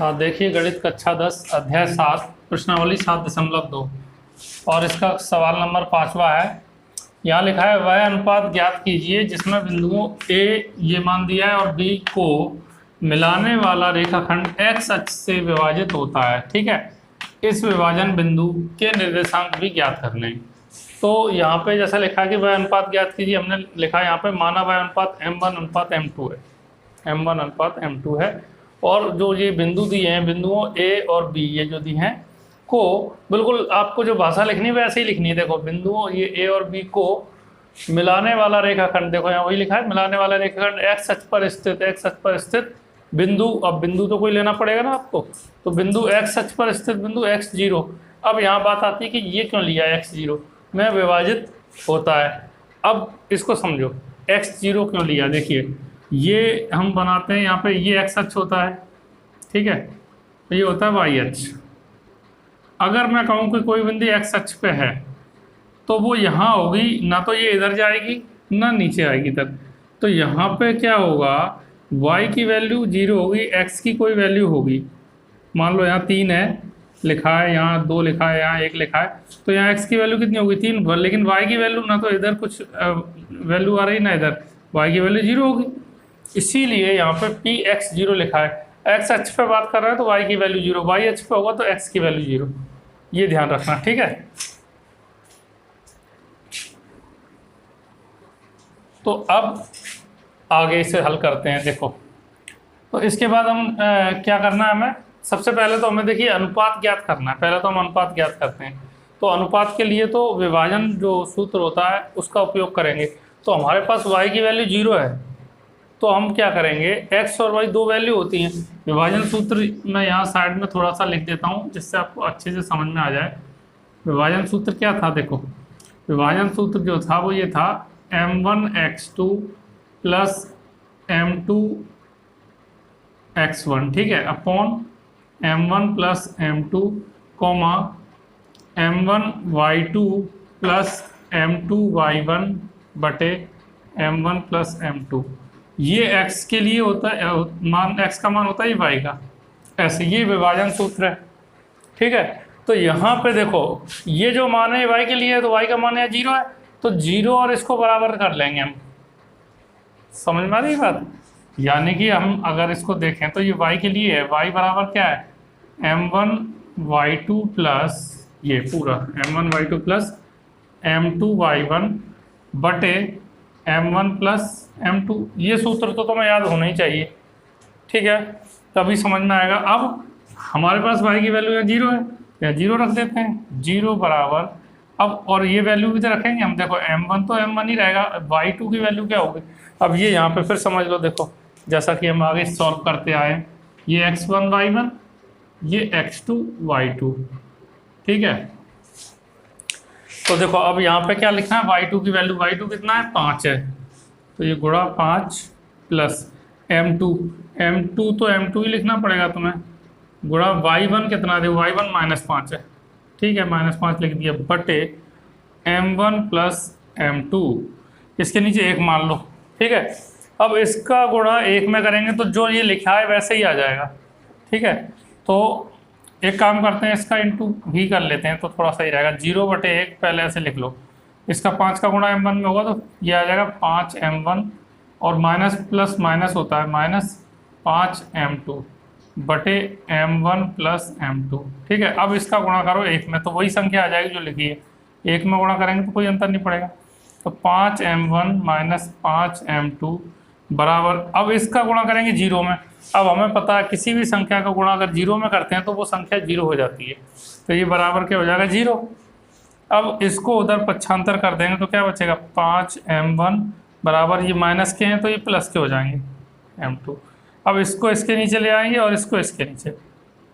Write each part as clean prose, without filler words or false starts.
हाँ, देखिए गणित कक्षा 10 अध्याय 7 प्रश्नावली 7.2 और इसका सवाल नंबर 5वां है। यहाँ लिखा है वह अनुपात ज्ञात कीजिए जिसमें बिंदुओं ए ये मान दिया है और बी को मिलाने वाला रेखाखंड एक्स अक्ष से विभाजित होता है। ठीक है, इस विभाजन बिंदु के निर्देशांक भी ज्ञात करने हैं। तो यहाँ पे जैसा लिखा है कि वह अनुपात ज्ञात कीजिए, हमने लिखा है यहाँ पे माना वह अनुपात m1 अनुपात m2 है, m1 अनुपात m2 है। और जो ये बिंदु दिए हैं, बिंदुओं ए और बी ये जो दिए हैं को बिल्कुल आपको जो भाषा लिखनी है वैसे ही लिखनी है। देखो बिंदुओं ये ए और बी को मिलाने वाला रेखाखंड, देखो यहाँ वही लिखा है मिलाने वाला रेखाखंड एक्स अक्ष पर स्थित बिंदु। अब बिंदु तो कोई लेना पड़ेगा ना आपको, तो बिंदु एक्स अक्ष पर स्थित बिंदु x0। अब यहाँ बात आती है कि ये क्यों लिया x0 में विभाजित होता है। अब इसको समझो, x0 क्यों लिया। देखिए ये हम बनाते हैं यहाँ पे, ये एक्स अक्ष होता है, ठीक है, तो ये होता है वाई अक्ष। अगर मैं कहूँ कि कोई बिंदु एक्स अक्ष पे है तो वो यहाँ होगी, ना तो ये इधर जाएगी ना नीचे आएगी इधर। तो यहाँ पे क्या होगा, y की वैल्यू 0 होगी, x की कोई वैल्यू होगी। मान लो यहाँ 3 है लिखा है, यहाँ 2 लिखा है, यहाँ 1 लिखा है, तो यहाँ x की वैल्यू कितनी होगी 3। लेकिन y की वैल्यू ना तो इधर कुछ वैल्यू आ रही ना इधर, y की वैल्यू 0 होगी। इसीलिए यहाँ पे px0 लिखा है। x अक्ष पे बात कर रहे हैं तो y की वैल्यू 0, y अक्ष पे होगा तो x की वैल्यू 0। ये ध्यान रखना, ठीक है। तो अब आगे इसे हल करते हैं। देखो तो इसके बाद हम क्या करना है, हमें सबसे पहले तो हमें देखिए अनुपात ज्ञात करना है। पहले तो हम अनुपात ज्ञात करते हैं। तो अनुपात के लिए तो विभाजन जो सूत्र होता है उसका उपयोग करेंगे। तो हमारे पास y की वैल्यू 0 है, तो हम क्या करेंगे, x और y दो वैल्यू होती हैं। विभाजन सूत्र मैं यहाँ साइड में थोड़ा सा लिख देता हूँ जिससे आपको अच्छे से समझ में आ जाए। विभाजन सूत्र क्या था, देखो विभाजन सूत्र जो था वो ये था m1x2 प्लस m2x1, ठीक है, upon m1 plus m2 comma m1y2 plus m2y1 बटे m1 प्लस m2। ये x के लिए होता है मान, x का मान होता है ये y का, ऐसे ये विभाजन सूत्र है, ठीक है। तो यहाँ पे देखो ये जो मान है y के लिए है तो y का मान है 0 है, तो 0 और इसको बराबर कर लेंगे हम। समझ में आ रही बात, यानी कि हम अगर इसको देखें तो ये y के लिए है, y बराबर क्या है m1y2 प्लस ये पूरा m1y2 प्लस m2y1 बटे m1 प्लस m2। ये सूत्र तो तुम्हें याद होना ही चाहिए, ठीक है, तभी समझ में आएगा। अब हमारे पास y की वैल्यू यहाँ 0 है, या 0 रख देते हैं, 0 बराबर अब, और ये वैल्यू भी तो रखेंगे हम। देखो m1 तो m1 ही रहेगा, y2 की वैल्यू क्या होगी। अब ये यहाँ पे फिर समझ लो, देखो जैसा कि हम आगे सॉल्व करते आए, ये x1 y1 ये x2 y2, ठीक है। तो देखो अब यहाँ पे क्या लिखना है, y2 की वैल्यू, y2 कितना है 5 है, तो ये गुणा 5 प्लस m2 तो m2 ही लिखना पड़ेगा तुम्हें, गुणा y1 कितना दे, y1 -5 है, ठीक है, -5 लिख दिया, बटे m1 प्लस m2, इसके नीचे 1 मान लो, ठीक है। अब इसका गुणा 1 में करेंगे तो जो ये लिखा है वैसे ही आ जाएगा, ठीक है। तो एक काम करते हैं, इसका इंटू भी कर लेते हैं तो थोड़ा सही रहेगा। 0/1 पहले ऐसे लिख लो, इसका 5 का गुणा m1 में होगा तो ये आ जाएगा 5m1, और माइनस प्लस माइनस होता है -5m2 बटे m1 प्लस m2, ठीक है। अब इसका गुणा करो 1 में तो वही संख्या आ जाएगी जो लिखी है, 1 में गुणा करेंगे तो कोई अंतर नहीं पड़ेगा। तो 5m1 माइनस 5m2 बराबर, अब इसका गुणा करेंगे 0 में। अब हमें पता है किसी भी संख्या का गुणा अगर 0 में करते हैं तो वो संख्या 0 हो जाती है, तो ये बराबर क्या हो जाएगा 0। अब इसको उधर पक्षांतर कर देंगे तो क्या बचेगा, 5m1 बराबर, ये माइनस के हैं तो ये प्लस के हो जाएंगे m2। अब इसको इसके नीचे ले आएंगे और इसको इसके नीचे,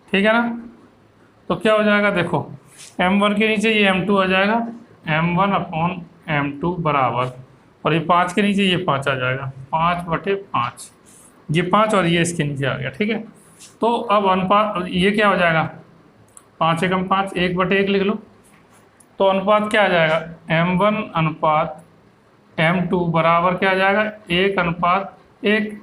ठीक है ना। तो क्या हो जाएगा, देखो m1 के नीचे ये m2 आ जाएगा, m1 अपॉन m2 बराबर, और ये 5 के नीचे ये 5 आ जाएगा, 5/5, ये 5 और ये इसके नीचे आ गया, ठीक है। तो अब अनुपात ये क्या हो जाएगा, 5 एकम 5, 1/1 लिख लो, तो अनुपात क्या आ जाएगा, m1 अनुपात m2 बराबर क्या आ जाएगा 1:1।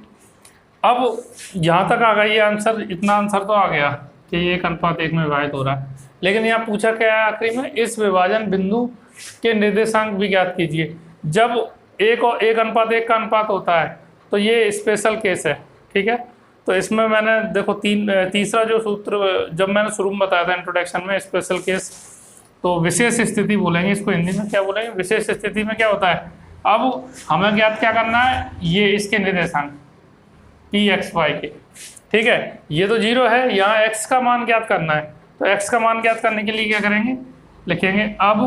अब यहाँ तक आ गया ये आंसर, इतना आंसर तो आ गया कि ये 1:1 में विभाजित हो रहा है। लेकिन यहाँ पूछा क्या है आखिरी में, इस विभाजन बिंदु के निर्देशांक भी ज्ञात कीजिए। जब 1:1 का अनुपात होता है तो ये स्पेशल केस है, ठीक है। तो इसमें मैंने देखो तीसरा जो सूत्र जब मैंने शुरू में बताया था इंट्रोडक्शन में, स्पेशल केस, तो विशेष स्थिति बोलेंगे इसको, हिंदी में क्या बोलेंगे, विशेष स्थिति में क्या होता है। अब हमें ज्ञात क्या करना है, ये इसके निर्देशांक पी एक्स वाई के, ठीक है। ये तो 0 है, यहाँ x का मान ज्ञात करना है। तो x का मान ज्ञात करने के लिए क्या करेंगे, लिखेंगे अब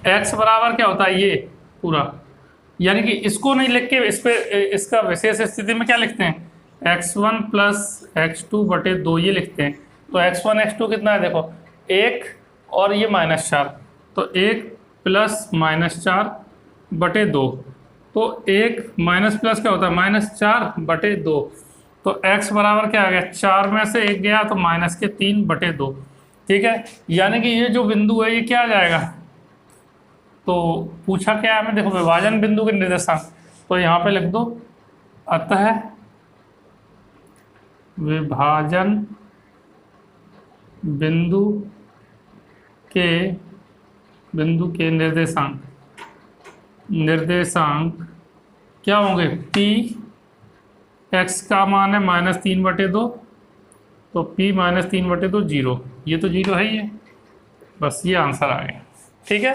x बराबर क्या होता है ये पूरा, यानी कि इसको नहीं लिख के इस पे इसका विशेष स्थिति में क्या लिखते हैं, x1 प्लस x2/2 ये लिखते हैं। तो x1 x2 कितना है देखो 1 और ये -4, तो 1 प्लस -4/2, तो 1 माइनस प्लस क्या होता है -4/2। तो x बराबर क्या आ गया, 4 में से 1 गया तो -3/2, ठीक है। यानी कि ये जो बिंदु है ये क्या आ जाएगा, तो पूछा क्या है हमें, देखो विभाजन बिंदु के निर्देशांक, तो यहाँ पे लिख दो अतः विभाजन बिंदु के निर्देशांक क्या होंगे, p x का मान है -3/2, तो p -3/2 0, ये तो 0 है, ये बस ये आंसर आ गया, ठीक है।